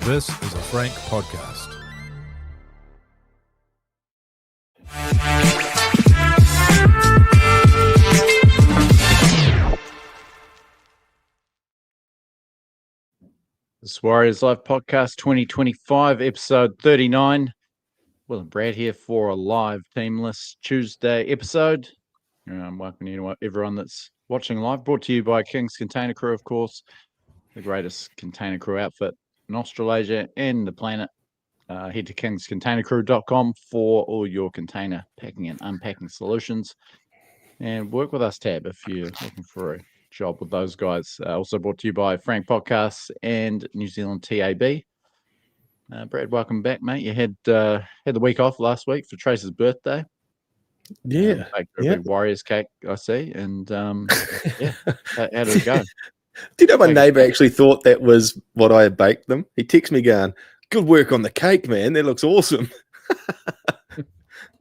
This is a Frank podcast. This Warriors Life Podcast 2025, episode 39. Will and Brad here for a live Teamless Tuesday episode. Welcome to everyone that's watching live. Brought to you by King's Container Crew, of course, the greatest container crew outfit in Australasia and the planet. Head to kingscontainercrew.com for all your container packing and unpacking solutions. And work with us tab if you're looking for a job with those guys. Also brought to you by Frank Podcasts and New Zealand TAB. Brad, welcome back, mate. You had the week off last week for Trace's birthday. Yeah, big Warriors cake, I see. And how did it go? Do you know my neighbour actually thought that was what I had baked them? He texted me going, "Good work on the cake, man. That looks awesome."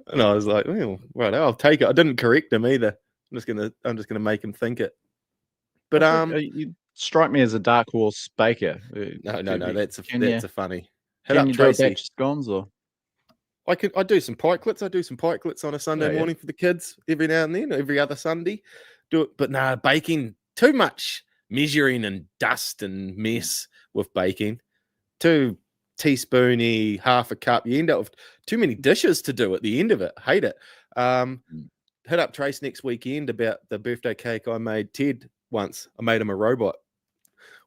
And I was like, "Well, right, I'll take it." I didn't correct him either. I'm just gonna make him think it. But you strike me as a dark horse baker. No. That's a funny. Can you do a batch of scones or? I do some pikelets. I do some pikelets on a Sunday morning for the kids every now and then, every other Sunday. Do it, but baking too much measuring and dust and mess with baking. 2 teaspoony, half a cup. You end up with too many dishes to do at the end of it. Hate it. Hit up Trace next weekend about the birthday cake I made Ted once. I made him a robot.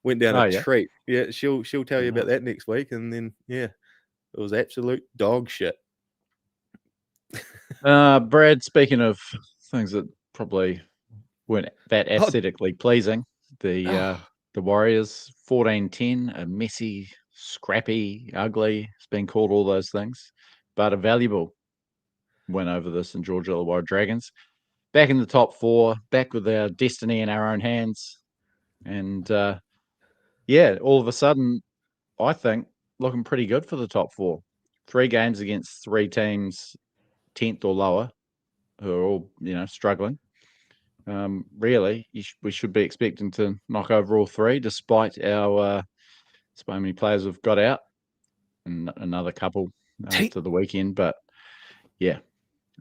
Went down a treat. Yeah, she'll tell you about that next week. And then it was absolute dog shit. Brad, speaking of things that probably weren't that aesthetically pleasing, the Warriors 14-10, a messy, scrappy, ugly, it's been called all those things, but a valuable win over the St. George Illawarra Dragons. Back in the top 4, back with our destiny in our own hands. And all of a sudden, I think, looking pretty good for the top 4. 3 games against 3 teams 10th or lower, who are all, struggling. Really, we should be expecting to knock over all 3, despite our so many players have got out, and another couple to the weekend. But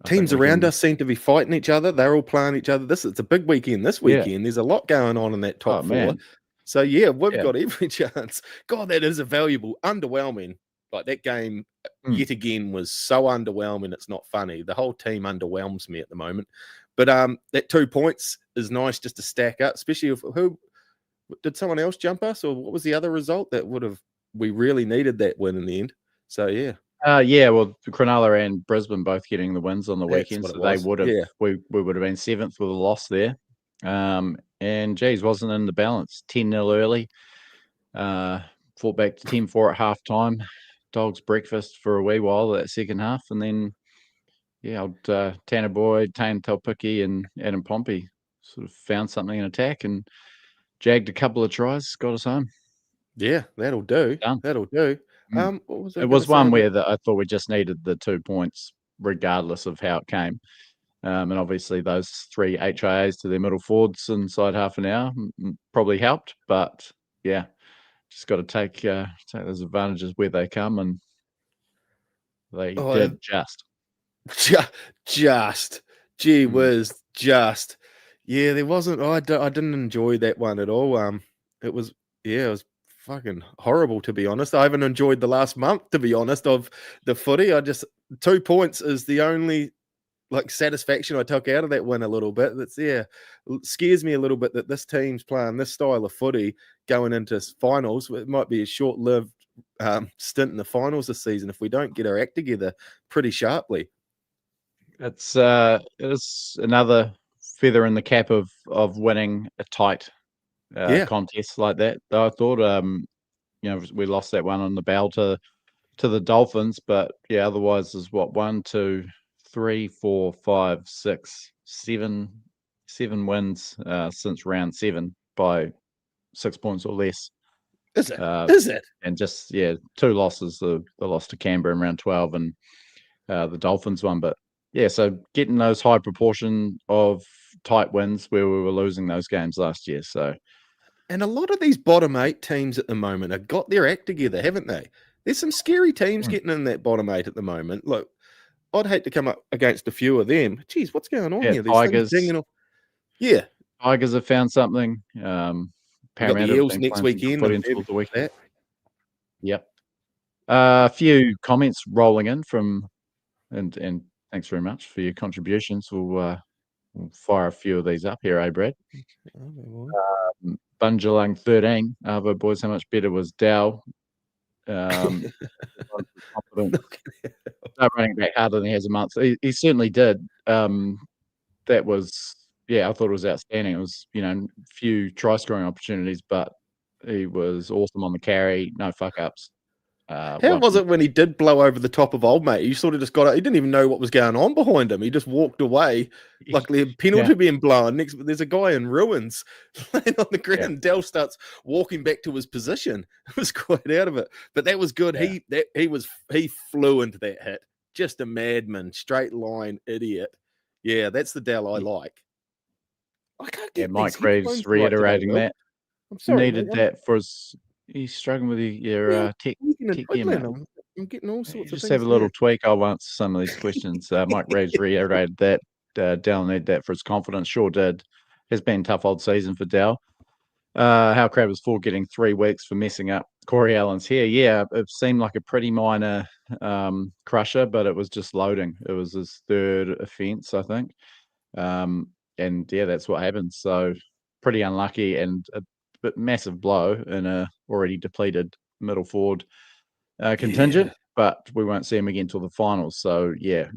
teams around us seem to be fighting each other. They're all playing each other. It's a big weekend this weekend. There's a lot going on in that top 4. Man. So we've got every chance. God, that is a valuable, underwhelming. Like that game yet again was so underwhelming. It's not funny. The whole team underwhelms me at the moment. But that 2 points is nice just to stack up, especially if did someone else jump us, or what was the other result that we really needed that win in the end? So well, Cronulla and Brisbane both getting the wins on the weekend, so they would have we would have been 7th with a loss there. And geez, wasn't in the balance. 10-0 early. Fought back to 10-4 at halftime. Dogs breakfast for a wee while that second half, and then Tanner Boyd, Tane Taupiki, and Adam Pompey sort of found something in attack and jagged a couple of tries, got us home. Yeah, that'll do. Done. That'll do. What was it was one where I thought we just needed the 2 points regardless of how it came. And obviously those 3 HIAs to their middle forwards inside half an hour probably helped. But just got to take those advantages where they come, and they did just. Gee whiz, just. Yeah, there wasn't. I didn't enjoy that one at all. It was fucking horrible, to be honest. I haven't enjoyed the last month, to be honest, of the footy. 2 points is the only satisfaction I took out of that win a little bit. It scares me a little bit that this team's playing this style of footy going into finals. It might be a short-lived stint in the finals this season if we don't get our act together pretty sharply. It is another feather in the cap of winning a tight contest like that. Though I thought we lost that one on the bell to the Dolphins, but otherwise is 1, 2, 3, 4, 5, 6, 7 wins since round 7 by 6 points or less. Is it? And just 2 losses: the loss to Canberra in round 12 and the Dolphins one. But so getting those high proportion of tight wins where we were losing those games last year. So And a lot of these bottom 8 teams at the moment have got their act together, haven't they? There's some scary teams getting in that bottom 8 at the moment. Look, I'd hate to come up against a few of them. Geez, what's going on Yeah, here? There's things dinging off. Yeah, Tigers have found something. we got the Parramatta have Eels been next playing some good weekend. footy I'm until happy the with weekend. that. Yep. A few comments rolling in from, and thanks very much for your contributions. We'll fire a few of these up here, Brad? Bungelang 13. But boys, how much better was Dow? Confident. Running back harder than he has a month. He certainly did. That was, I thought it was outstanding. It was, few try scoring opportunities, but he was awesome on the carry. No fuck ups. How was it when he did blow over the top of old mate? He sort of just got it. He didn't even know what was going on behind him. He just walked away. Luckily, a penalty being blown. Next, there's a guy in ruins laying on the ground. Yeah. Dell starts walking back to his position. It was quite out of it, but that was good. Yeah. He flew into that hit. Just a madman, straight line idiot. Yeah, that's the Dell I like. I can't get Mike Reeves reiterating right today, that. I'm sorry, needed that for his. He's struggling with your tech. I'm getting all sorts of just things. Have a little tweak. I'll answer some of these questions. Mike Reeves reiterated that Dell needed that for his confidence. Sure did. Has been a tough old season for Dell. How crab was for getting 3 weeks for messing up Corey Allen's hair. Yeah, it seemed like a pretty minor crusher, but it was just loading. It was his 3rd offence, I think. And that's what happened. So pretty unlucky and a bit massive blow in a already depleted middle forward contingent, but we won't see him again till the finals. So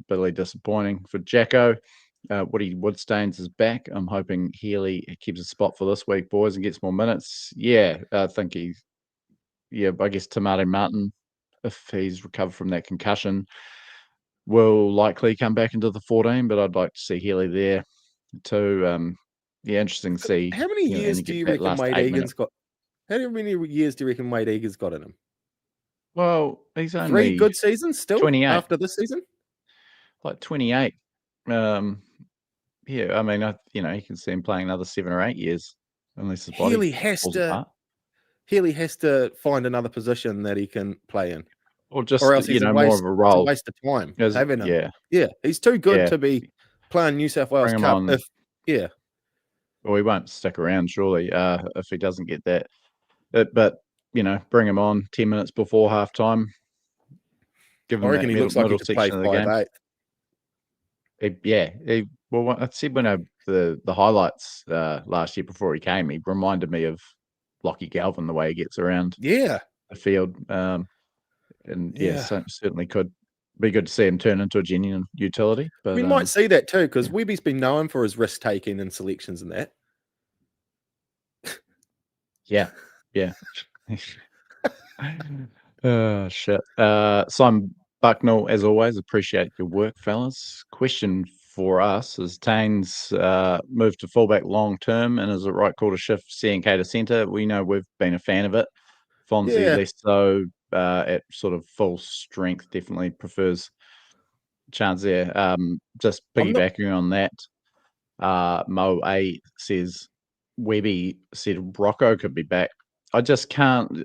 bitterly disappointing for Jacko. Woody Woodstains is back. I'm hoping Healy keeps a spot for this week, boys, and gets more minutes. I think I guess Tomato Martin, if he's recovered from that concussion, will likely come back into the 14, but I'd like to see Healy there too. Interesting to see. How many years do you reckon Wade Egan's got? How many years do you reckon Wade Egan's got in him? Well, he's only 3 good seasons still 28 after this season. Like 28. I mean, you can see him playing another 7 or 8 years, unless his body falls apart. Healy has to find another position that he can play in, or else he's more of a role. It's a waste of time having him. He's too good to be playing New South Wales Cup. Well, he won't stick around surely if he doesn't get that. But bring him on 10 minutes before halftime. Give him that middle section of the game. Well, I said when the highlights last year before he came, he reminded me of Lockie Galvin, the way he gets around the field. Certainly could be good to see him turn into a genuine utility. But we might see that too, because Webby's been known for his risk taking and selections and that. Yeah. Shit. Simon Bucknell, as always, appreciate your work, fellas. Question for us is Taines moved to fullback long term, and is it right call to shift CNK to centre? We know we've been a fan of it. Fonzie less so at sort of full strength, definitely prefers chance there. Just piggybacking on that, Mo A says Webby said Rocco could be back. I just can't.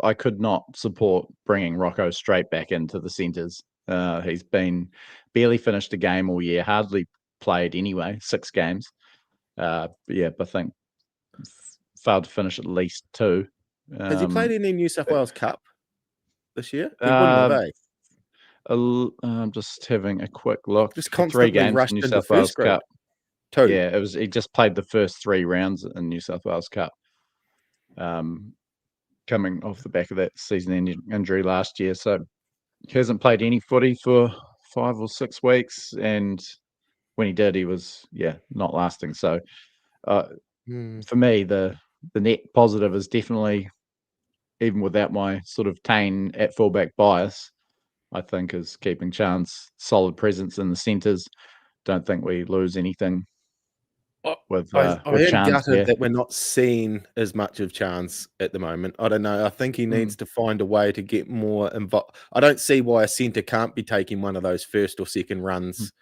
I could not support bringing Rocco straight back into the centres. He's been barely finished a game all year, hardly played anyway, 6 games. I think failed to finish at least 2. Has he played any New South Wales Cup this year? He wouldn't have, I'm just having a quick look. Just constantly 3 games rushed in New into South Wales Cup. 2. Yeah, it was. He just played the first 3 rounds in New South Wales Cup. Coming off the back of that season-ending injury last year, so he hasn't played any footy for 5 or 6 weeks, and when he did, he was not lasting. So for me, the net positive is definitely, even without my sort of Tane at fullback bias, I think is keeping Chance solid presence in the centres. Don't think we lose anything with I am Chance gutted that we're not seeing as much of Chance at the moment. I don't know. I think he needs to find a way to get more involved. I don't see why a centre can't be taking one of those first or second runs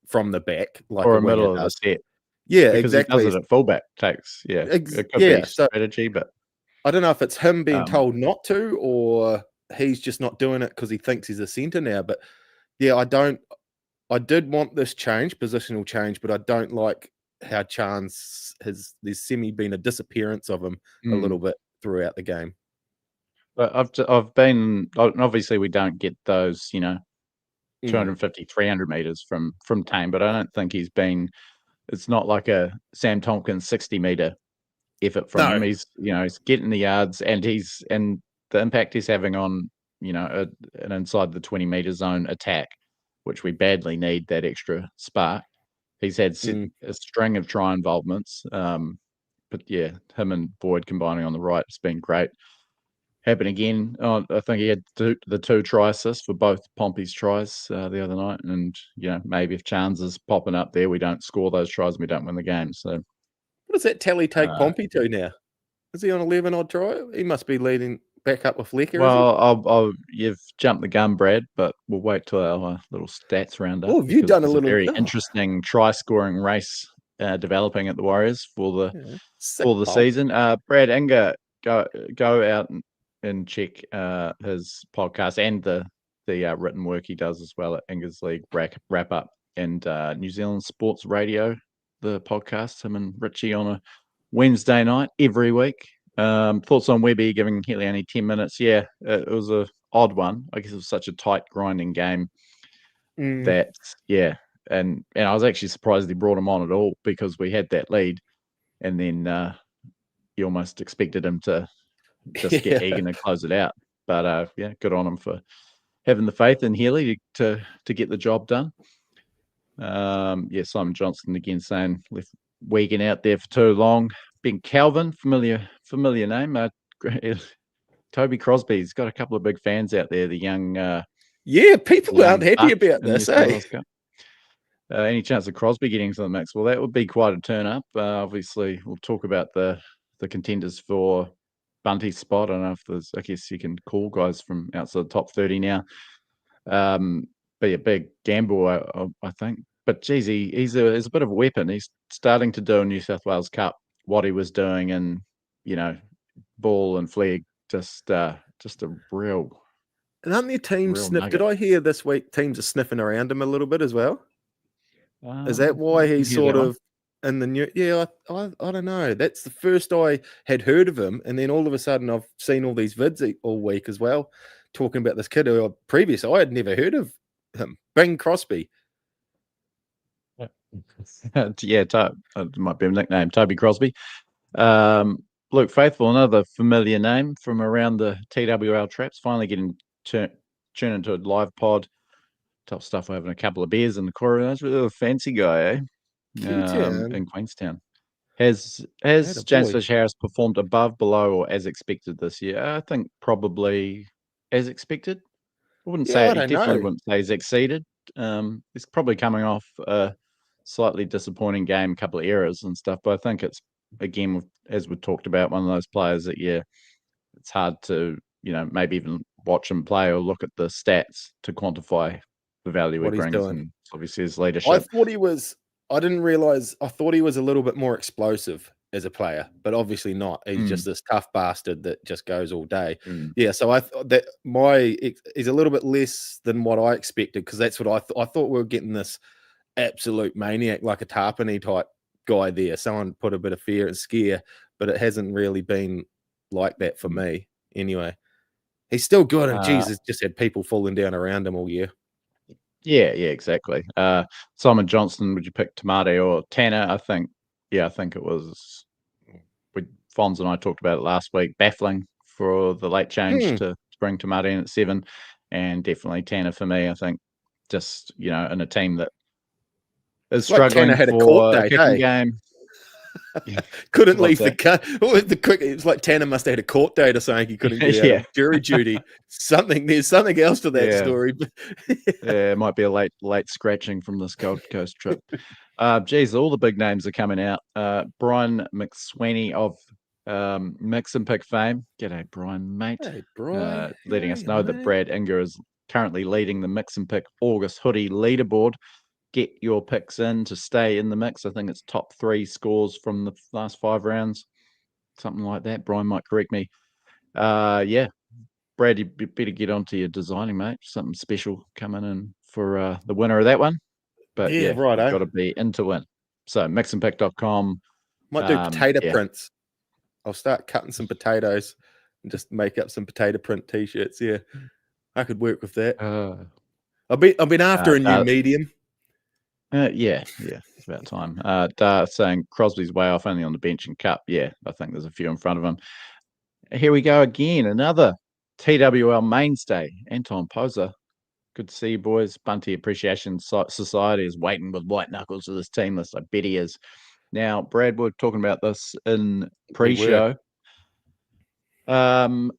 from the back, like or a middle of does. the set. Yeah, because he does exactly. it at fullback. It could be So strategy, but I don't know if it's him being um, told not to, or he's just not doing it because he thinks he's a centre now. But yeah, I did want this change, positional change, but I don't like how Chance there's been a disappearance of him a little bit throughout the game. but I've been, obviously we don't get those, 250, 300 meters from Tame, but I don't think it's not like a Sam Tompkins 60-meter effort from him. No. He's getting the yards, and the impact he's having on, an inside the 20-meter zone attack, which we badly need that extra spark. He's had a string of try involvements. But yeah, him and Boyd combining on the right has been great. Happen again. I think he had the 2 try assists for both Pompey's tries the other night. And, maybe if Chance is popping up there, we don't score those tries and we don't win the game. So What does that tally take Pompey to now? Is he on 11 odd try? He must be leading back up with Lecker, well, you've jumped the gun, Brad, but we'll wait till our little stats roundup. Oh, have you done a little very interesting try-scoring race developing at the Warriors for the season. Brad Inger, go out and check his podcast and the written work he does as well at Inger's League wrap up and New Zealand Sports Radio, the podcast, him and Richie on a Wednesday night every week. Thoughts on Webby giving Healy only 10 minutes? Yeah, it was a odd one. I guess it was such a tight, grinding game that, yeah. And I was actually surprised he brought him on at all because we had that lead. And then you almost expected him to just get Egan and close it out. But, yeah, good on him for having the faith in Healy to get the job done. Yeah, Simon Johnston again saying left Wigan out there for too long. Ben Calvin, familiar name. Toby Crosby's got a couple of big fans out there. The young, people aren't happy about this. Any chance of Crosby getting to the mix? Well, that would be quite a turn up. Obviously, we'll talk about the contenders for Bunty's spot. I don't know if I guess you can call guys from outside the top 30 now. But yeah, big gamble, I think. But geez, he's a bit of a weapon. He's starting to do in New South Wales Cup what he was doing in, Ball and Flegg. Just a real. And aren't there teams did I hear this week teams are sniffing around him a little bit as well? Is that why he's sort of in the new? Yeah, I don't know. That's the first I had heard of him, and then all of a sudden I've seen all these vids all week as well, talking about this kid who I had never heard of him, Bing Crosby. Yeah, it might be a nickname, Toby Crosby. Luke Faithful, another familiar name from around the TWL traps, finally getting turned into a live pod. Top stuff, we're having a couple of beers in the corridor. Really a fancy guy, eh? In Queenstown. Has James Fish-Harris performed above, below, or as expected this year? I think probably as expected. I wouldn't say wouldn't say he's exceeded. He's probably coming off a slightly disappointing game, a couple of errors and stuff, but I think it's, again, as we talked about, one of those players that, yeah, it's hard to, maybe even watch him play or look at the stats to quantify the value he brings, and obviously his leadership. I didn't realize, I thought he was a little bit more explosive as a player, but obviously not. He's just this tough bastard that just goes all day. Yeah, so I thought that he's a little bit less than what I expected, because that's what I thought we were getting this absolute maniac, like a Tarpany type guy there. Someone put a bit of fear and scare, but it hasn't really been like that for me anyway. He's still good, and Jesus just had people falling down around him all year. Yeah, exactly. Simon Johnston, would you pick Tamate or Tanner? I think it was. Fonz and I talked about it last week. Baffling for the late change to bring Tamate in at 7, and definitely Tanner for me. I think just in a team that is struggling like had for a kicking game. Couldn't leave the cut. It was like Tanner must have had a court date or something. He couldn't get out of jury duty. There's something else to that story. Yeah, it might be a late scratching from this Gold Coast trip. Geez, all the big names are coming out. Brian McSweeney of Mix and Pick fame. G'day, Brian, mate. Hey, Brian. Letting us know that Brad Inger is currently leading the Mix and Pick August hoodie leaderboard get your picks in to stay in the mix. I think it's top 3 scores from the last 5 rounds, something like that. Brian might correct me. Yeah, Brad, you better get onto your designing, mate. Something special coming in for the winner of that one. But Yeah, right. you've got to be in to win. So mixandpick.com. Might do potato yeah. prints. I'll start cutting some potatoes and just make up some potato print t-shirts. Yeah, I could work with that. I've been after a new medium. Yeah, it's about time. Dar saying Crosby's way off, only on the bench and cup. Yeah, I think there's a few in front of him. Here we go again. Another TWL mainstay, Anton Poser. Good to see you, boys. Bunty Appreciation Society is waiting with white knuckles for this team list. I bet he is. Now, Brad, we're talking about this in pre-show. You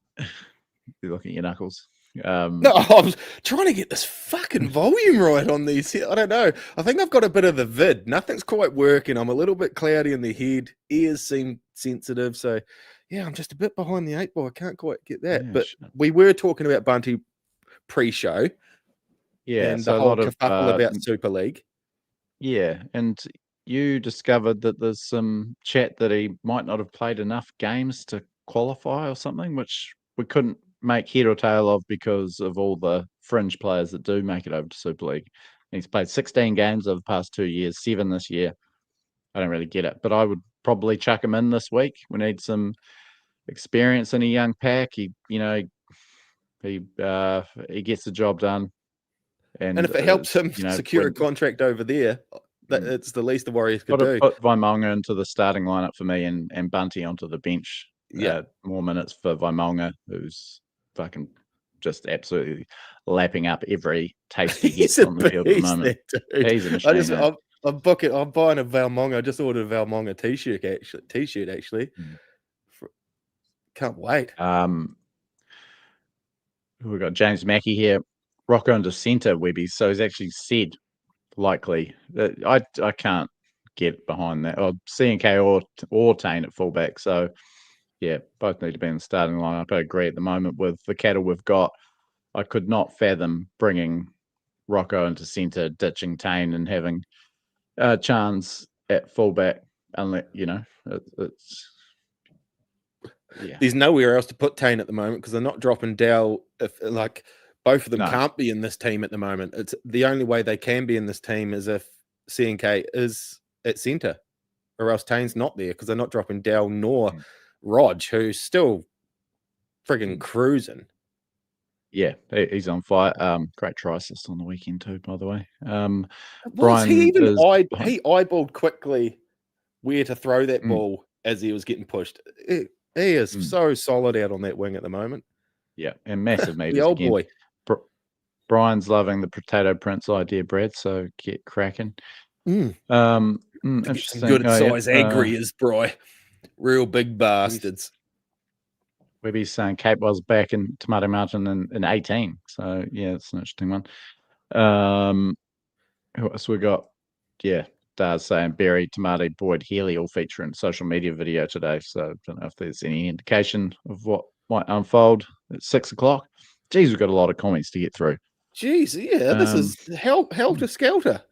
look at your knuckles. No, I was trying to get this fucking volume right on these. I don't know. I think I've got a bit of the vid. Nothing's quite working. I'm a little bit cloudy in the head. Ears seem sensitive. So, yeah, I'm just a bit behind the 8 ball. I can't quite get that. But we were talking about Bunty pre-show. Yeah, and so the whole kerfuffle about Super League. Yeah, and you discovered that there's some chat that he might not have played enough games to qualify or something, which we couldn't make head or tail of because of all the fringe players that do make it over to Super League. He's played 16 games over the past 2 years, 7 this year. I don't really get it, but I would probably chuck him in this week. We need some experience in a young pack. He gets the job done. And if it helps him secure a contract over there, it's the least the Warriors could do. Put Vaimonga into the starting lineup for me and Bunty onto the bench. More minutes for Vaimonga, who's fucking just absolutely lapping up every taste he gets on the field at the moment. He's a machine. I'm buying a Valmonga. I just ordered a Valmonga t-shirt actually. Can't wait. We've got James Mackey here. Rocco into centre, Webby. So he's actually said likely that I can't get behind that. Or CNK or Tane at fullback. So yeah, both need to be in the starting lineup. I agree at the moment with the cattle we've got. I could not fathom bringing Rocco into centre, ditching Tane and having a chance at fullback unless, it's there's nowhere else to put Tane at the moment because they're not dropping Dowell. If both of them can't be in this team at the moment. It's the only way they can be in this team is if CNK is at centre, or else Tane's not there because they're not dropping Dowell nor Rog, who's still friggin' cruising. Yeah, he's on fire. Great try assist on the weekend too, by the way. Brian he eyeballed quickly where to throw that ball as he was getting pushed. He is so solid out on that wing at the moment. Yeah, and massive meters. The old boy. Brian's loving the potato prints idea, Brad. So get cracking. Interesting. Some good size agrias, Bry. Real big bastards. Webby's saying Cape was back in Tomato Mountain in 18. So yeah, it's an interesting one. Who else we got? Yeah, Dar's saying Barry, Tomato, Boyd, Healy all feature in social media video today. So I don't know if there's any indication of what might unfold at 6 o'clock. Geez, we've got a lot of comments to get through. Jeez, yeah, this is helter skelter.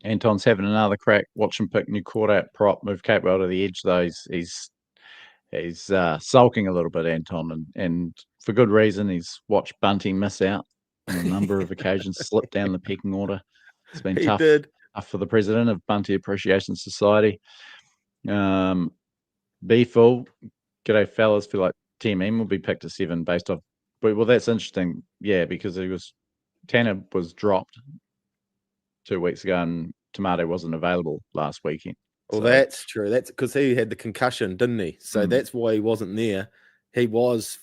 Anton's having another crack. Watch him pick new court out prop, move Capewell to the edge though. He's sulking a little bit, Anton, and for good reason. He's watched Bunty miss out on a number of occasions, slip down the pecking order. It's been tough for the president of Bunty Appreciation Society. B-Full, g'day fellas, feel like TMM will be picked at 7 based off. Well, that's interesting, yeah, because Tanner was dropped 2 weeks ago and Tomato wasn't available last weekend. Well, that's true. That's because he had the concussion, didn't he? So that's why he wasn't there. He was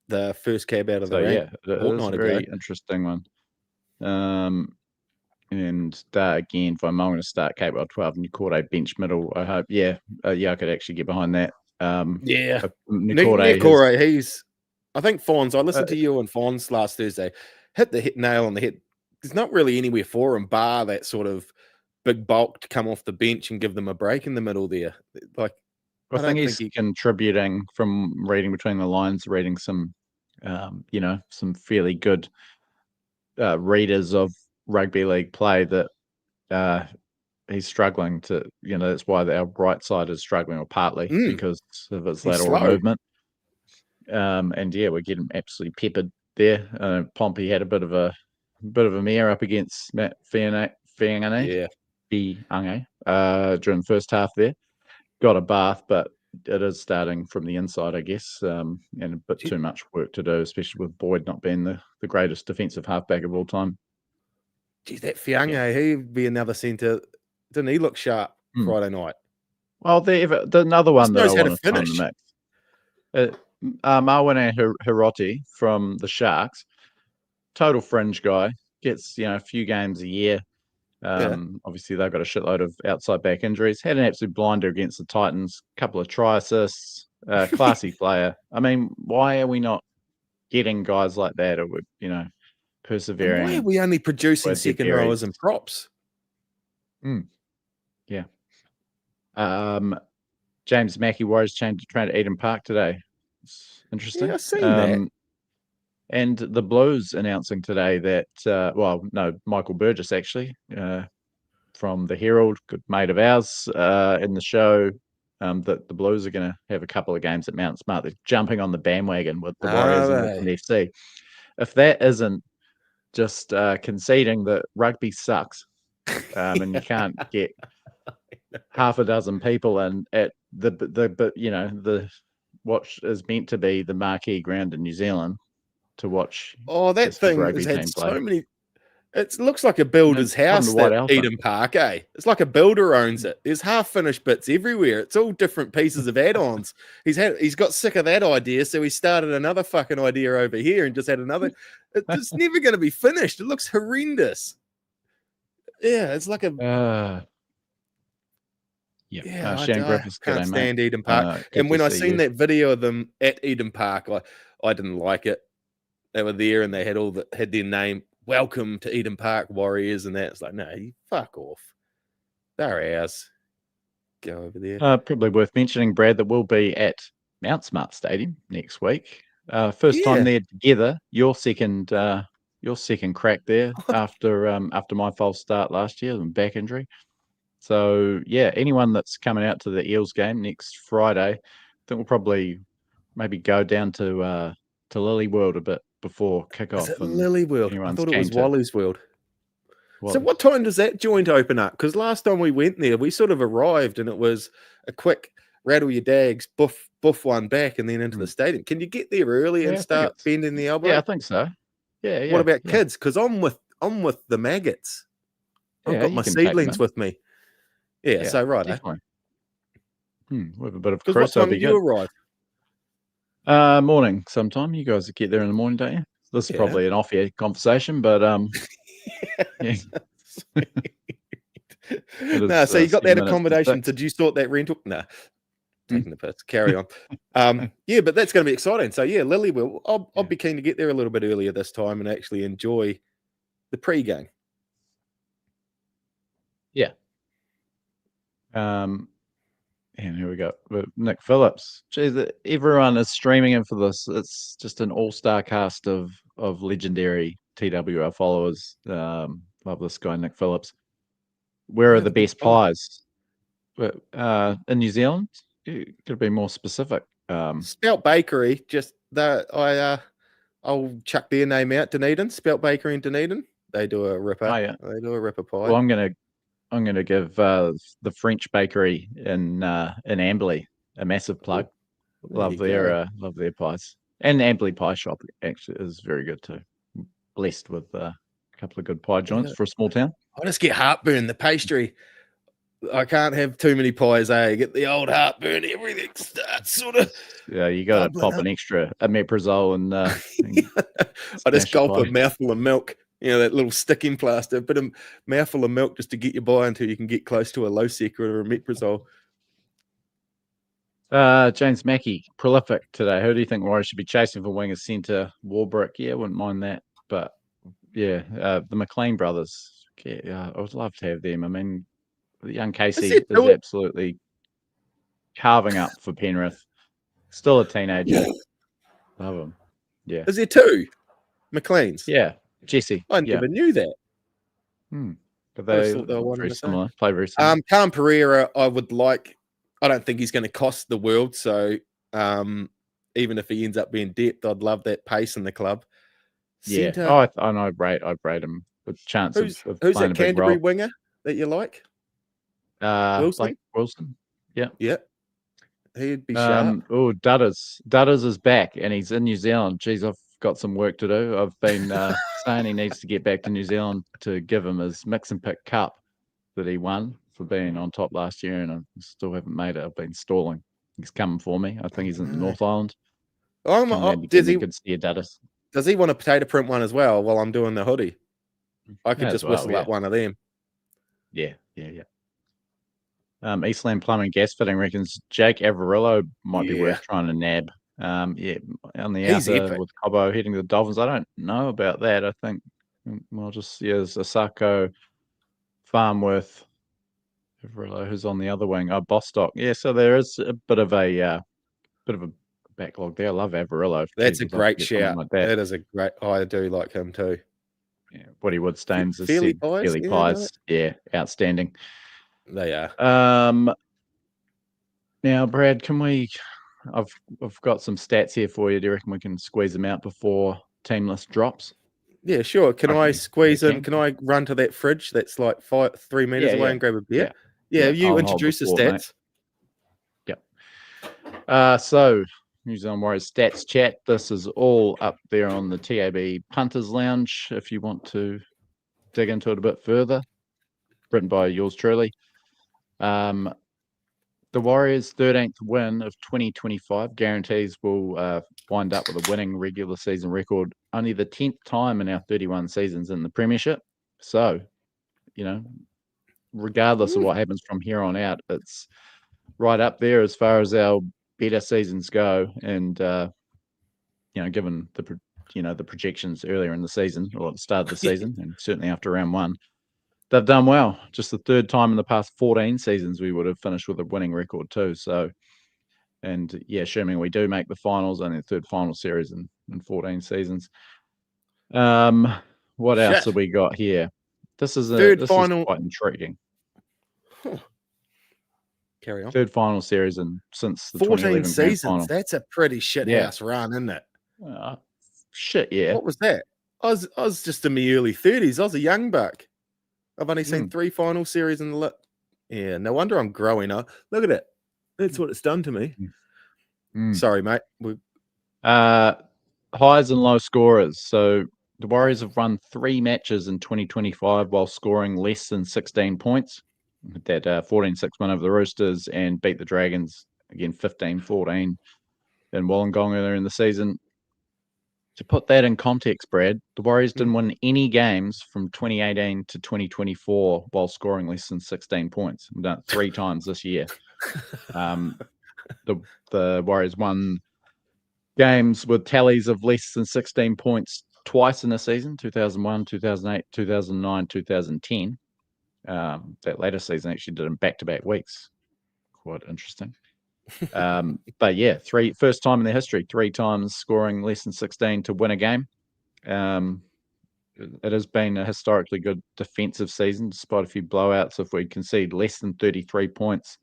the first cab out of the rank. Yeah, it is a very interesting one. And again, if I'm going to start Capewell 12 and you caught a bench middle, I hope. I could actually get behind that. Nikore, I think Fons, I listened to you and Fons last Thursday, hit the nail on the head. There's not really anywhere for him bar that sort of big bulk to come off the bench and give them a break in the middle there. Like, I think he's contributing from reading between the lines, reading some, some fairly good readers of rugby league play that he's struggling to, that's why our right side is struggling, or partly because of his lateral movement. And yeah, we're getting absolutely peppered there. Pompey had a bit of a mare up against Matt Fiange during the first half there. Got a bath, but it is starting from the inside, I guess, and a bit too much work to do, especially with Boyd not being the greatest defensive halfback of all time. Geez, that Fiange, he'd be another centre. Didn't he look sharp Friday night? Well, the another one that I want to throw in the mix. Marwan Hiroti from the Sharks, total fringe guy, gets a few games a year. Obviously, they've got a shitload of outside back injuries. Had an absolute blinder against the Titans, couple of try assists, classy player. I mean, why are we not getting guys like that, or persevering? And why are we only producing second rowers and props? Yeah. James Mackey Warriors trained at Eden Park today. It's interesting. Yeah, I've seen that. And the Blues announcing today that, Michael Burgess actually, from the Herald, good mate of ours, in the show, that the Blues are going to have a couple of games at Mount Smart. They're jumping on the bandwagon with the Warriors and Auckland FC. If that isn't just conceding that rugby sucks, and you can't get half a dozen people in at the what is meant to be the marquee ground in New Zealand to watch. That thing has had so many. It looks like a builder's house, that Eden Park, eh? It's like a builder owns it. There's half-finished bits everywhere. It's all different pieces of add-ons. He's got sick of that idea, so he started another fucking idea over here and just had another. It's never going to be finished. It looks horrendous. Yeah, it's like a. Shane Griffiths can't stand Eden Park. And when I seen that video of them at Eden Park, I didn't like it. They were there and they had their name. Welcome to Eden Park Warriors, and that. It's like, no, you fuck off. They're ours. Go over there. Probably worth mentioning, Brad, that we'll be at Mount Smart Stadium next week. First time there together. Your second crack there after my false start last year and back injury. So yeah, anyone that's coming out to the Eels game next Friday, I think we'll probably maybe go down to Lily World a bit before kickoff. Is it Lily World? I thought it was Wally's World. So what time does that joint open up? Because last time we went there, we sort of arrived and it was a quick rattle your dags, buff one back, and then into the stadium. Can you get there early and start bending the elbow? Yeah, I think so. Yeah. What about kids? Because I'm with the maggots. I've got my seedlings with me. Yeah, so right. We have a bit of a cruise. What time do you arrive? Morning sometime. You guys get there in the morning, don't you? This is probably an off-air conversation, but yeah. So you got that accommodation. Did you sort that rental? Nah, taking the piss. Carry on. But that's going to be exciting. So yeah, Lily will. I'll be keen to get there a little bit earlier this time and actually enjoy the pre-game. Yeah. And here we go. Nick Phillips. Jeez, everyone is streaming in for this. It's just an all-star cast of legendary TWR followers. Love this guy, Nick Phillips. Where are the best pies? In New Zealand? Could be more specific. Spelt Bakery. Just that I'll chuck their name out. Dunedin. Spelt Bakery in Dunedin. They do a ripper. Oh, yeah. They do a ripper pie. Well, I'm gonna give the French bakery in Amberley a massive plug. Love their pies, and the Amberley Pie Shop actually is very good too. Blessed with a couple of good pie joints for a small town. I just get heartburn. The pastry, I can't have too many pies. Get the old heartburn. Everything starts sort of. Yeah, you got to pop an extra omeprazole and. I just gulp a mouthful of milk. That little sticking plaster, but a mouthful of milk just to get you by until you can get close to a low sec or a omeprazole. James Mackey, prolific today. Who do you think Warriors should be chasing for winger centre? Warbrick, wouldn't mind that. But the McLean brothers, I would love to have them. I mean, the young Casey is absolutely carving up for Penrith. Still a teenager. Love him. Yeah. Is there two McLeans? Yeah. Jesse. I never knew that. But I just they thought they were one and very the same. similar, play very similar. Calm Pereira, I don't think he's going to cost the world. So even if he ends up being depth, I'd love that pace in the club. Yeah. Centre, I know. I'd rate him with chance of who's playing that a big role. Canterbury winger that you like? Wilson? Like Wilson. Yeah. Yeah. He'd be sharp. Dudders is back and he's in New Zealand. Geez, I've got some work to do. I've been saying he needs to get back to New Zealand to give him his mix and pick cup that he won for being on top last year, and I still haven't made it. I've been stalling. He's coming for me. I think he's in the North Island. Does he want a potato print one as well while I'm doing the hoodie? I could just whistle up one of them. Yeah. Eastland Plumbing Gas Fitting reckons Jake Averillo might be worth trying to nab. On the outer with Cobbo heading to the Dolphins. I don't know about that. I think we'll just see as Asako, Farmworth, Averillo, who's on the other wing. Bostock. Yeah, so there is a bit of a backlog there. I love Averillo. That's a great shout. Like that is a great. I do like him too. Yeah, Woody Woodstains is fairly pies. Yeah, outstanding. They are. Now, Brad, can we? I've got some stats here for you. Do you reckon we can squeeze them out before team list drops? Yeah, sure. Can I squeeze in? Can I run to that fridge that's like 3 meters away and grab a beer? Yeah, you introduce the stats. Mate. Yep. So New Zealand Warriors stats chat. This is all up there on the TAB Punters Lounge if you want to dig into it a bit further. Written by yours truly. The Warriors' 13th win of 2025 guarantees will wind up with a winning regular season record, only the 10th time in our 31 seasons in the Premiership. So, regardless of what happens from here on out, it's right up there as far as our better seasons go. And, given the projections earlier in the season or at the start of the season, and certainly after round one, they've done well. Just the third time in the past 14 seasons we would have finished with a winning record too. So, and assuming we do make the finals, only the third final series in 14 seasons. What else have we got here? This is is quite intriguing. Huh. Carry on. Third final series since the 14 seasons. That's a pretty shit house run, isn't it? Shit, yeah. What was that? I was just in my early 30s. I was a young buck. I've only seen 3 final series in the lip. Yeah, no wonder I'm growing up. Look at it. That's what it's done to me. Sorry, mate. Highs and low scorers. So the Warriors have won 3 matches in 2025 while scoring less than 16 points. That 14-6 win over the Roosters and beat the Dragons again 15-14 in Wollongong earlier in the season. To put that in context, Brad, the Warriors didn't win any games from 2018 to 2024 while scoring less than 16 points. We've done it 3 times this year. The Warriors won games with tallies of less than 16 points twice in a season, 2001, 2008, 2009, 2010. That later season actually did in back-to-back weeks. Quite interesting. But yeah, first time in their history, 3 times scoring less than 16 to win a game. It has been a historically good defensive season, despite a few blowouts. If we concede less than 33 points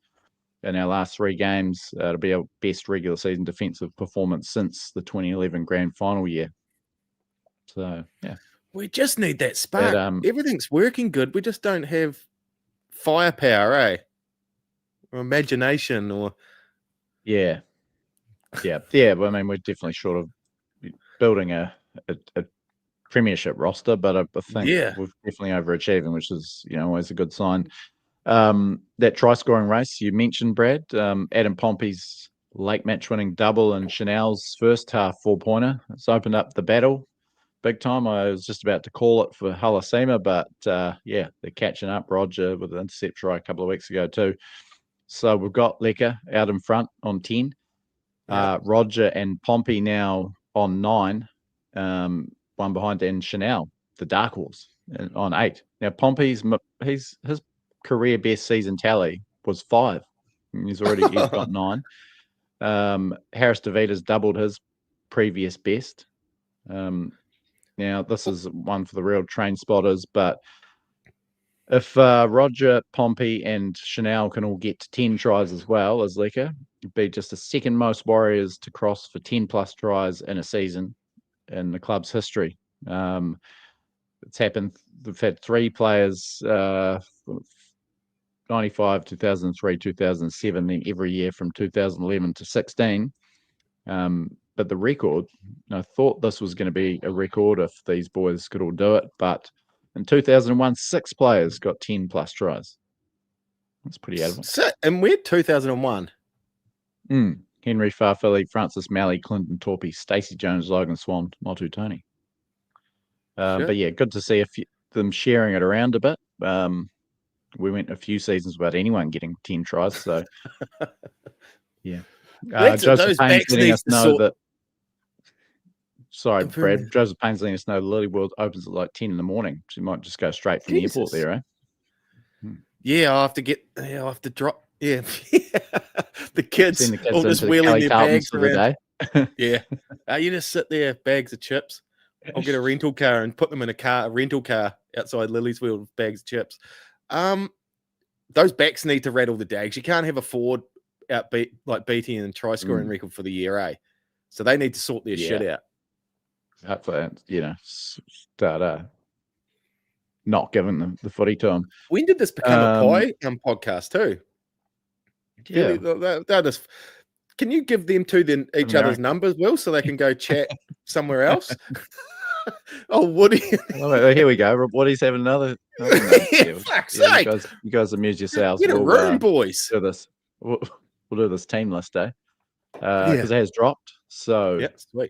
in our last 3 games, it'll be our best regular season defensive performance since the 2011 grand final year. So, yeah. We just need that spark. Everything's working good. We just don't have firepower, or imagination, or... Yeah. But I mean, we're definitely short of building a premiership roster, but I think we're definitely overachieving, which is always a good sign. That try scoring race you mentioned, Brad, Adam Pompey's late match winning double and Chanel's first half 4-pointer. It's opened up the battle big time. I was just about to call it for Halasima, but they're catching up. Roger with an intercept try a couple of weeks ago too. So we've got Lecker out in front on 10. Roger and Pompey now on 9. One behind and Chanel, the dark horse, on 8. Now Pompey's his career best season tally was 5. He's got 9. Harris DeVita's doubled his previous best. Now this is one for the real train spotters, but If Roger, Pompey, and Chanel can all get to 10 tries as well as Lecker, it'd be just the second most Warriors to cross for 10 plus tries in a season in the club's history. It's happened. They've had 3 players, 95, 2003, 2007, then every year from 2011 to 16. But the record, I thought this was going to be a record if these boys could all do it. But in 2001, 6 players got 10 plus tries. That's pretty admirable. And we're 2001. Henry Farfilly, Francis Malley, Clinton Torpey, Stacey Jones, Logan Swan, Motu Tony. But yeah, good to see them sharing it around a bit. We went a few seasons without anyone getting 10 tries. So, yeah. Joseph Payne's letting us know that. Sorry, Brad. Joseph Payne's letting us know Lily World opens at like 10 in the morning. So you might just go straight from the airport there, eh? Yeah, I have to drop. Yeah. the kids all just wheeling their bags for the day. Yeah. You just sit there, bags of chips. I'll get a rental car and put them in a rental car outside Lily's Wheel with bags of chips. Those backs need to rattle the dags. You can't have a forward beating and try scoring record for the year, eh? So they need to sort their shit out. Hopefully, start not giving the footy to them. When did this become a pie podcast too? Yeah, they're just. Can you give them each other's numbers, Will, so they can go chat somewhere else? Oh, Woody! Here we go. Woody's having another. Fuck's sake! You guys amuse yourselves. Get a room, boys. Do this. We'll do this team list day because it has dropped. So yeah, sweet.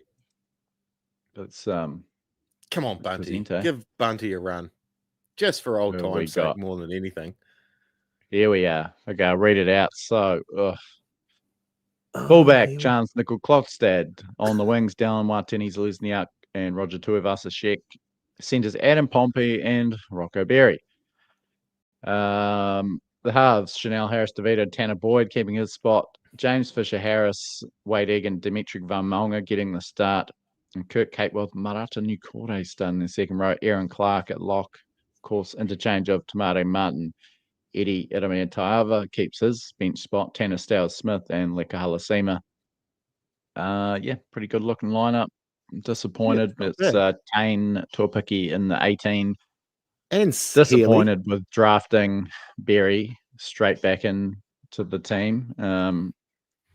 It's come on, Bunty. Give Bunty a run, just for old time's sake, more than anything. Here we are. Okay, I'll read it out. So, fullback Chance Nickel Klokstad on the wings. Dallin Martinis, Lesniak, and Roger Tuivasa-Sheck. Centers Adam Pompey and Rocco Berry. The halves Chanel Harris, DeVito, Tanner Boyd keeping his spot. James Fisher Harris, Wade Egg, and Dimitri Van Malga getting the start. And Kirk Capewell, Marata Nukore starting in the second row. Aaron Clark at lock. Of course, interchange of Tamare Martin. Eddie Idamir Taiava keeps his bench spot. Tanner Stowers Smith and Leka Halasima. Pretty good looking lineup. Disappointed. It's Tane Tuapiki in the 18. And disappointed with drafting Berry straight back in to the team.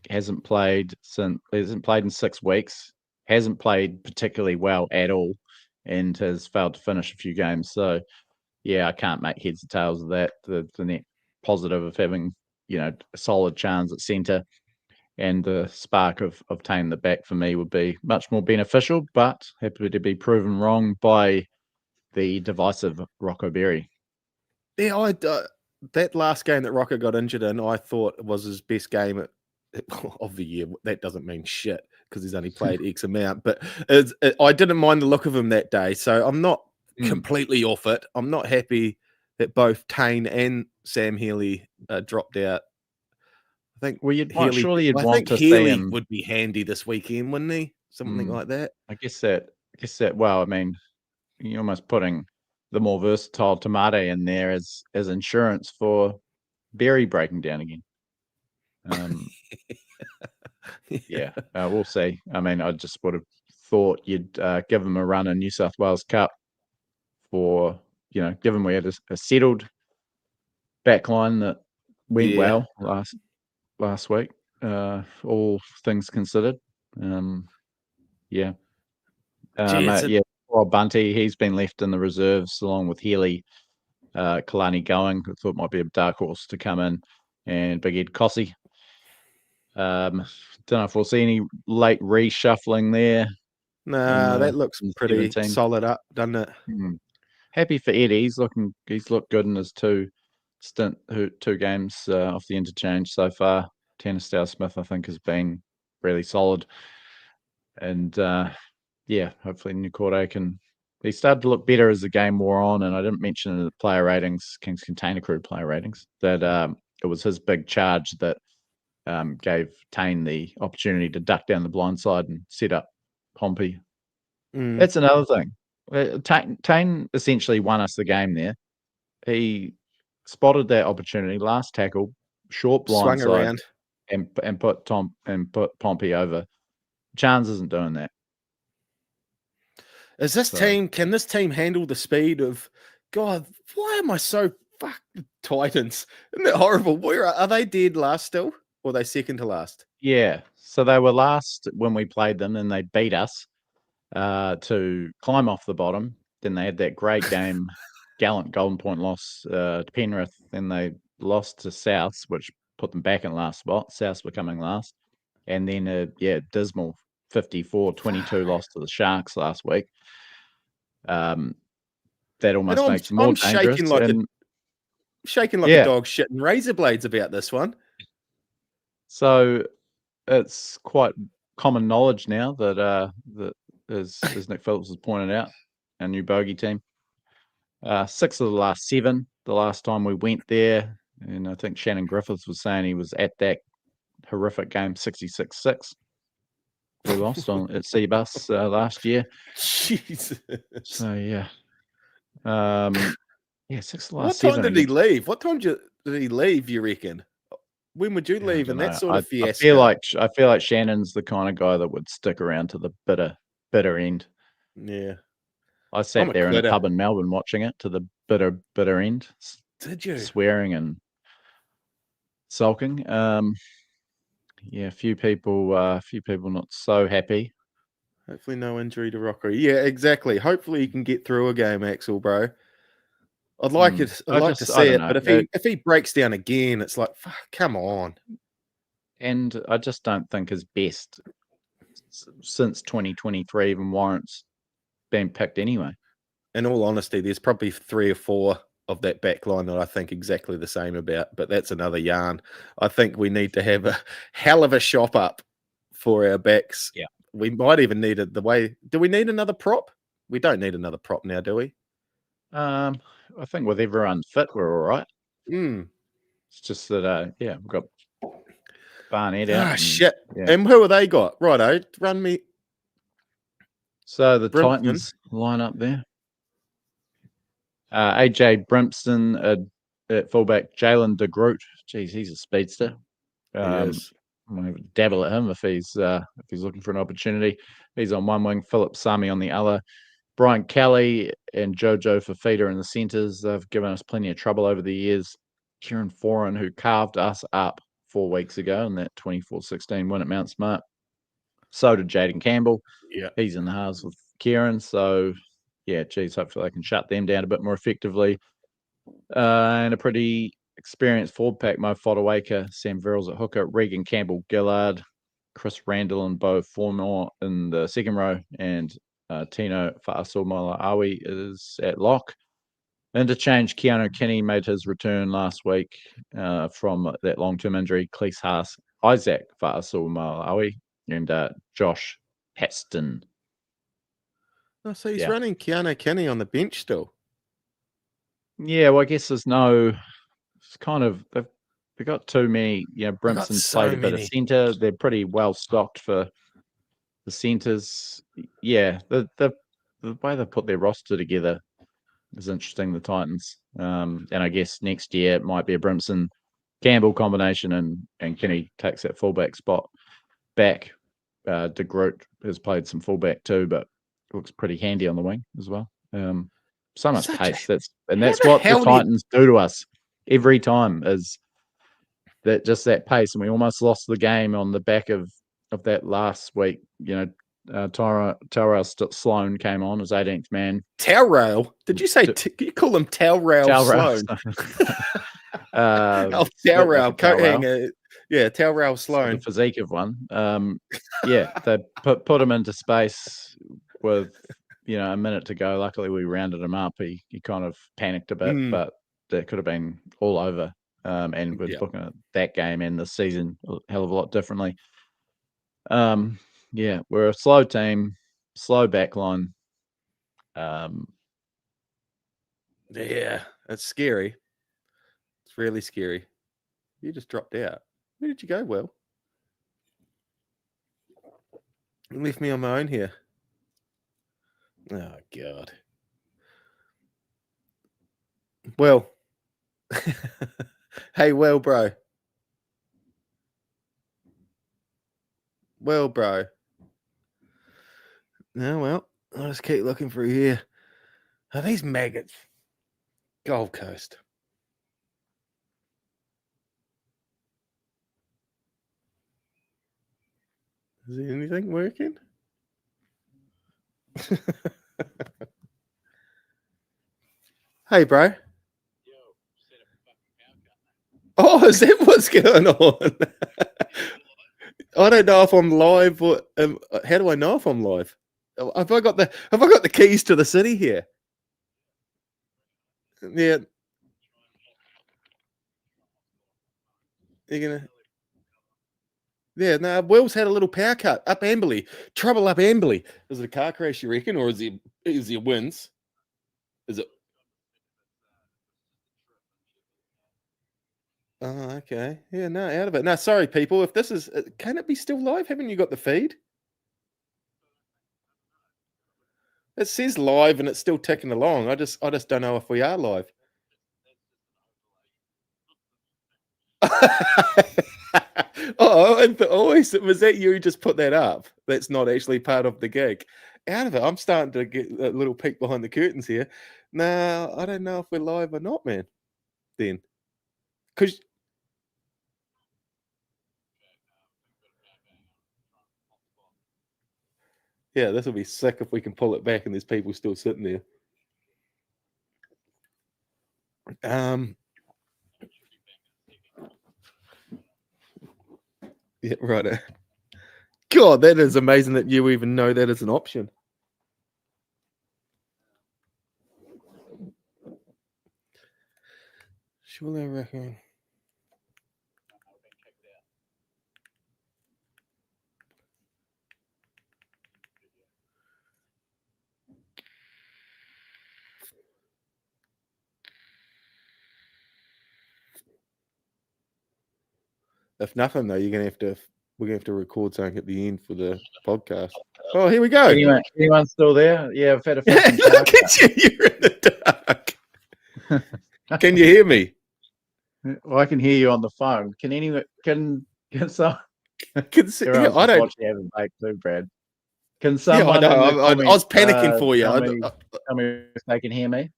Hasn't played in 6 weeks. Hasn't played particularly well at all, and has failed to finish a few games. So, yeah, I can't make heads or tails of that. The net positive of having a solid chance at centre and the spark of Tane the back for me would be much more beneficial. But happy to be proven wrong by the divisive Rocco Berry. Yeah, that last game that Rocco got injured in, I thought was his best game of the year. That doesn't mean shit because he's only played X amount, but I didn't mind the look of him that day. So I'm not completely off it. I'm not happy that both Tane and Sam Healy dropped out. I think Healy would be handy this weekend, wouldn't he? Something like that. I guess that. Well, I mean, you're almost putting the more versatile Tamate in there as insurance for Berry breaking down again. We'll see. I mean, I just would have thought you'd give them a run in New South Wales Cup for, given we had a settled back line that went well last week, all things considered. Rob Bunty, he's been left in the reserves along with Healy, Kalani going, who thought might be a dark horse to come in, and Big Ed Cossey. Don't know if we'll see any late reshuffling there. Nah, that looks pretty solid up, doesn't it? Happy for Eddie. He's looked good in his two games off the interchange so far. Tanner Stowers Smith, I think, has been really solid. And hopefully Nukore can. He started to look better as the game wore on, and I didn't mention in the player ratings, Kings Container Crew player ratings, that it was his big charge that gave Tane the opportunity to duck down the blind side and set up Pompey. That's another thing. Tane essentially won us the game there. he spotted that opportunity, last tackle, short Swung blindside, around. and put Pompey over. Chance isn't doing that. Is this team? Can this team handle the speed of? God, why am I so fucking Titans? Isn't that horrible? Where are they dead last still, or are they second to last? Yeah, so they were last when we played them, and they beat us to climb off the bottom. Then they had that great game, gallant Golden Point loss to Penrith. Then they lost to Souths, which put them back in last spot. Souths were coming last, and then dismal 54-22 loss to the Sharks last week. That almost makes them more dangerous. Shaking like a dog shitting razor blades about this one. So it's quite common knowledge now that as Nick Phillips has pointed out, our new bogey team, 6 of the last 7. The last time we went there, and I think Shannon Griffiths was saying he was at that horrific game, 66-6. We lost at Seabus last year. Jesus. So yeah. 6 of the last 7. What time 7. did he leave? What time did he leave, you reckon? When would you leave in that sort of fiasco? I feel like Shannon's the kind of guy that would stick around to the bitter end. Yeah. I sat there in a pub in Melbourne watching it to the bitter end. Did you? Swearing and sulking. A few people not so happy. Hopefully no injury to Rockery. Yeah, exactly. Hopefully you can get through a game, Axel, bro. I'd like to see it, but if he breaks down again, it's like, fuck, come on. And I just don't think his best since 2023 even warrants being picked anyway. In all honesty, there's probably 3 or 4 of that back line that I think exactly the same about, but that's another yarn. I think we need to have a hell of a shop up for our backs. Yeah. We might even need it do we need another prop? We don't need another prop now, do we? I think with everyone fit, we're all right. It's just that, we've got Barnett out. Shit. Yeah. And who have they got? Righto, run me. So the Titans line up there. AJ Brimson at fullback, Jalen de Groot. Geez, he's a speedster. He is. I'm going to dabble at him if he's looking for an opportunity. He's on one wing, Philip Sami on the other. Brian Kelly and Jojo Fafita in the centres. They've given us plenty of trouble over the years. Kieran Foran, who carved us up 4 weeks ago in that 24-16 win at Mount Smart. So did Jaden Campbell. Yeah. He's in the halves with Kieran. So, hopefully they can shut them down a bit more effectively. And a pretty experienced forward pack, Mo Fodawaker, Sam Verrills at hooker, Regan Campbell-Gillard, Chris Randall and Beau Formore in the second row, and Tino Fa'asaumola'awi is at lock. Interchange, Keanu Kinney made his return last week from that long-term injury. Cleese Haas, Isaac Fa'asaumola'awi, and Josh Paston. Oh, so he's running Keanu Kinney on the bench still. Yeah, well, I guess there's no. It's kind of they've got too many. Brimson's played a bit of centre. They're pretty well stocked for the centres. Yeah, the way they put their roster together is interesting. The Titans, and I guess next year it might be a Brimson Campbell combination, and Kinney takes that fullback spot back. De Groot has played some fullback too, but looks pretty handy on the wing as well. So much pace. That's what the Titans do to us every time, is that pace. And we almost lost the game on the back of that last week. Tyrell Sloan came on as 18th man. Tyrell? Did you say? You call him Tyrell Sloan? Tyrell coat hanger. Yeah, Tyrell Sloan. The physique of one. They put him into space with a minute to go. Luckily, we rounded him up. He kind of panicked a bit, but that could have been all over. And we're looking at that game and the season a hell of a lot differently. We're a slow team, slow backline. It's scary. It's really scary. You just dropped out. Where did you go, Will? You left me on my own here. Oh, God. Well, Hey, well, bro. Well, bro. No, well, I'll just keep looking through here. Are these maggots? Gold Coast. Is there anything working? Hey, bro. Oh, is that what's going on? I don't know if I'm live. Or, how do I know if I'm live? Have I got the keys to the city here? Yeah. You're gonna. Yeah, no, Will's had a little power cut up Amberley. Trouble up Amberley. Is it a car crash, you reckon, or is he wins? Is it? Oh, okay. Yeah, no, out of it. No, sorry, people. If this is, can it be still live? Haven't you got the feed? It says live and it's still ticking along. I just don't know if we are live. Oh, and always was that you who just put that up? That's not actually part of the gig. Out of it, I'm starting to get a little peek behind the curtains here. No, I don't know if we're live or not, man. Then, because yeah, this will be sick if we can pull it back and there's people still sitting there. Yeah, right. God, that is amazing that you even know that is an option. Surely I reckon. If nothing though, we're gonna have to record something at the end for the podcast. Oh, here we go. Anyone still there? Yeah, I've had a fucking Look at you, you're in the dark. Can you hear me? Well, I can hear you on the phone. Can anyone can some Can see, yeah, I don't watch you have a bake too, Brad? Can someone yeah, I know. I was panicking for you. tell me if they can hear me?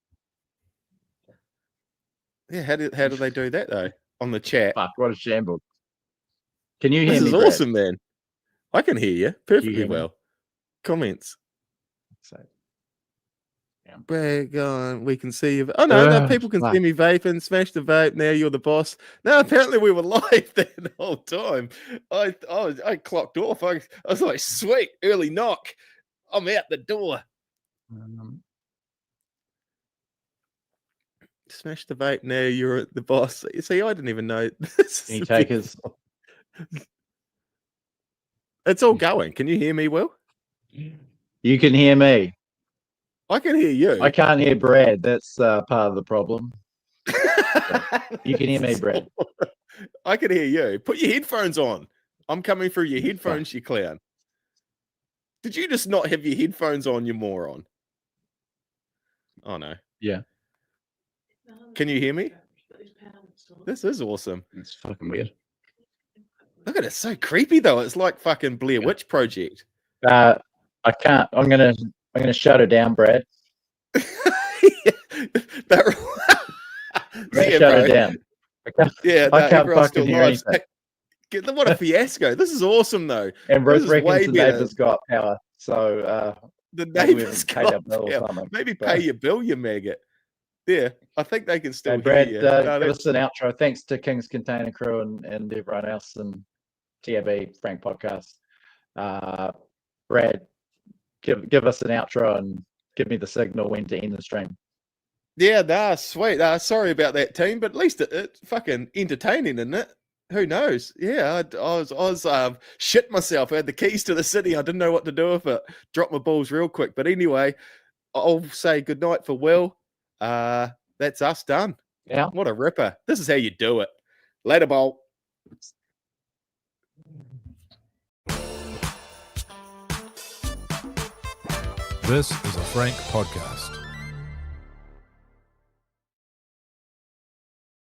Yeah, how do they do that though? On the chat. Fuck, what a shambles. Can you hear This me? is Brad? awesome, man. I can hear you perfectly well. Comments. So, yeah. Brad going, we can see you. Oh no, people can see me vaping. Smash the vape. Now you're the boss. No, apparently we were live the whole time. I clocked off. I was like, sweet, early knock. I'm out the door. Smash the vape. Now you're the boss. See, I didn't even know. Any takers? It's all going. Can you hear me, Will? You can hear me. I can hear you. I can't hear Brad. That's part of the problem. You can hear me, Brad. I can hear you. Put your headphones on. I'm coming through your headphones, you clown. Did you just not have your headphones on, you moron? Oh, no. Yeah. Can you hear me? This is awesome. It's fucking weird. Look at it. It's so creepy, though. It's like fucking Blair Witch Project. I can't. I'm gonna shut her down, Brad. Shut her down. I can't fucking hear anything. What a fiasco. This is awesome, though. And Ruth reckons the neighbour's got power. So the neighbour's got power. Maybe pay your bill, you maggot. Yeah, I think they can still Brad, hear you. Give us an outro. Thanks to King's Container Crew and everyone else and TAB Frank Podcast. Brad, give us an outro and give me the signal when to end the stream. Yeah, nah, sweet. Sorry about that, team, but at least it's fucking entertaining, isn't it? Who knows? Yeah, I was shit myself. I had the keys to the city. I didn't know what to do with it. Dropped my balls real quick. But anyway, I'll say goodnight for Will. That's us done. Yeah. What a ripper. This is how you do it. Later, Bolt. This is a Frank Podcast.